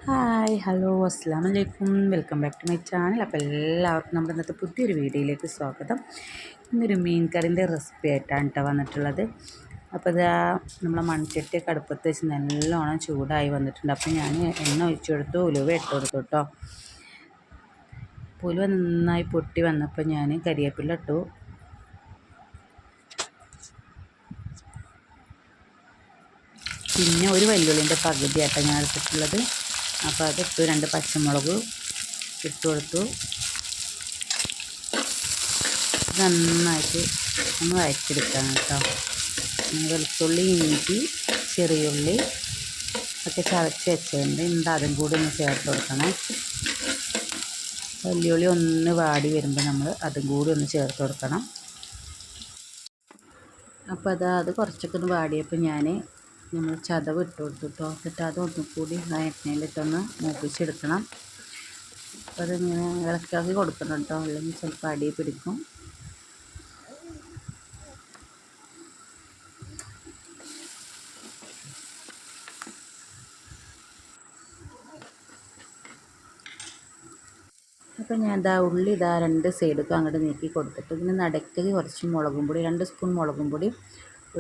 Hi hello അസ്സാം വലൈക്കും welcome back to my channel. അപ്പോൾ എല്ലാവർക്കും നമ്മുടെ ഇന്നത്തെ പുതിയൊരു വീഡിയോയിലേക്ക് സ്വാഗതം. ഇന്നൊരു മീൻ കറിൻ്റെ റെസിപ്പി ആയിട്ടാണ് കേട്ടോ വന്നിട്ടുള്ളത്. അപ്പോൾ ഇതാ നമ്മളെ മൺചട്ടിയൊക്കെ അടുപ്പത്ത് വെച്ച് നല്ലോണം ചൂടായി വന്നിട്ടുണ്ട്. അപ്പോൾ ഞാൻ എണ്ണ ഒഴിച്ചു കൊടുത്തു, ഉലുവ ഇട്ട് കൊടുത്തു കേട്ടോ. ഉലുവ നന്നായി പൊട്ടി വന്നപ്പോൾ ഞാൻ കരിവേപ്പില ഇട്ടു. പിന്നെ ഒരു വെല്ലുള്ളിൻ്റെ പകുതിയായിട്ടാണ് ഞാൻ എടുത്തിട്ടുള്ളത്. അപ്പോൾ അതിട്ടു. 2 പച്ചമുളക് ഇട്ട് കൊടുത്തു. നന്നായിട്ട് ഒന്ന് വഴറ്റിയെടുക്കാം കേട്ടോ. വെളുത്തുള്ളി, ഇഞ്ചി, ചെറിയുള്ളി ഒക്കെ ചതച്ച് വെച്ചിട്ടുണ്ട്. എന്നിട്ട് അതും കൂടി ഒന്ന് ചേർത്ത് കൊടുക്കണം. വെല്ലുള്ളി ഒന്ന് വാടി വരുമ്പോൾ നമ്മൾ അതും കൂടി ഒന്ന് ചേർത്ത് കൊടുക്കണം. അപ്പോൾ അത് കുറച്ചൊക്കെ ഒന്ന് വാടിയപ്പോൾ നമ്മൾ ചതവ് ഇട്ട് കൊടുത്തു കേട്ടോ. എന്നിട്ട് അതൊന്നും കൂടി എണ്ണയിലിട്ടൊന്ന് മൂപ്പിച്ചെടുക്കണം. അപ്പോൾ അതിങ്ങനെ ഇളക്കാക്കി കൊടുക്കണം കേട്ടോ, അല്ലെങ്കിൽ ചിലപ്പോൾ അടി പിടിക്കും. അപ്പോൾ ഞാൻ ഉള്ളി 2 സൈഡൊക്കെ അങ്ങോട്ട് നീക്കി കൊടുത്തിട്ട് ഇതിന് നടക്കൽ കുറച്ച് മുളകും പൊടി, 2 സ്പൂൺ മുളകും പൊടി,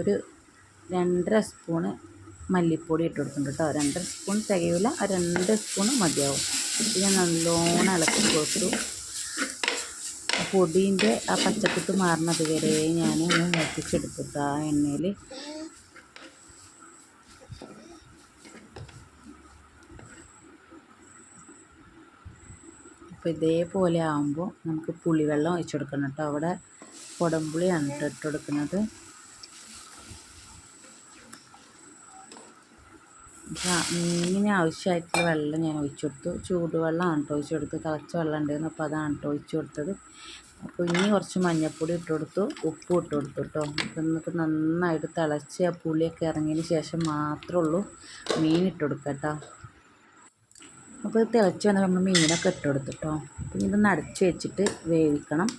ഒരു 2.5 സ്പൂണ് മല്ലിപ്പൊടി ഇട്ട് കൊടുക്കുന്നുണ്ട് കേട്ടോ. 2 സ്പൂൺ തികയില്ല, 2 സ്പൂൺ മതിയാവും. ഇത് ഞാൻ നല്ലോണം ഇളക്കി കൊടുത്തു. പൊടീൻ്റെ ആ പച്ചക്കുത്ത് മാറുന്നത് വരെ ഞാൻ ഒന്ന് മൂപ്പിച്ചെടുത്തിട്ട് ആ എണ്ണയിൽ. അപ്പോൾ ഇതേപോലെ ആകുമ്പോൾ നമുക്ക് പുളിവെള്ളം ഒഴിച്ചു കൊടുക്കണം കേട്ടോ. അവിടെ കുടംപുളിയാണ് ഇട്ട് കൊടുക്കുന്നത്. മീനിന് ആവശ്യമായിട്ടുള്ള വെള്ളം ഞാൻ ഒഴിച്ചു കൊടുത്തു. ചൂടുവെള്ളമാണ് കേട്ടോ ഒഴിച്ചു കൊടുത്ത്. തിളച്ച വെള്ളം ഉണ്ടായിരുന്നു, അപ്പോൾ അതാണ് കേട്ടോ ഒഴിച്ചു കൊടുത്തത്. അപ്പോൾ ഇനി കുറച്ച് മഞ്ഞൾപ്പൊടി ഇട്ട് കൊടുത്തു, ഉപ്പും ഇട്ട് കൊടുത്തു കേട്ടോ. അപ്പോൾ എന്നിട്ട് നന്നായിട്ട് തിളച്ച് ആ പുളിയൊക്കെ ഇറങ്ങിയതിന് ശേഷം മാത്രമേ ഉള്ളൂ മീൻ ഇട്ട് കൊടുക്കുക കേട്ടോ. അപ്പോൾ ഇത് തിളച്ച് വന്നാൽ നമ്മൾ മീനൊക്കെ ഇട്ട് കൊടുത്തു കേട്ടോ. പിന്നെ ഇതൊന്ന് അടച്ച് വെച്ചിട്ട് വേവിക്കണം.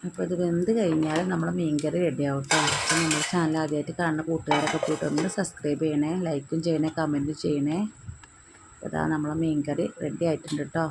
അപ്പോൾ ഇത് വെന്ത് കഴിഞ്ഞാൽ നമ്മൾ മീൻ കറി റെഡിയാവും കേട്ടോ. അപ്പോൾ നമ്മുടെ ചാനൽ ആദ്യമായിട്ട് കാണുന്ന കൂട്ടുകാരൊക്കെ പോയിട്ട് ഒന്ന് സബ്സ്ക്രൈബ് ചെയ്യണേ, ലൈക്കും ചെയ്യണേ, കമൻറ്റും ചെയ്യണേ. അപ്പോൾ ഇതാ നമ്മളെ മീൻ കറി റെഡി ആയിട്ടുണ്ട് കേട്ടോ.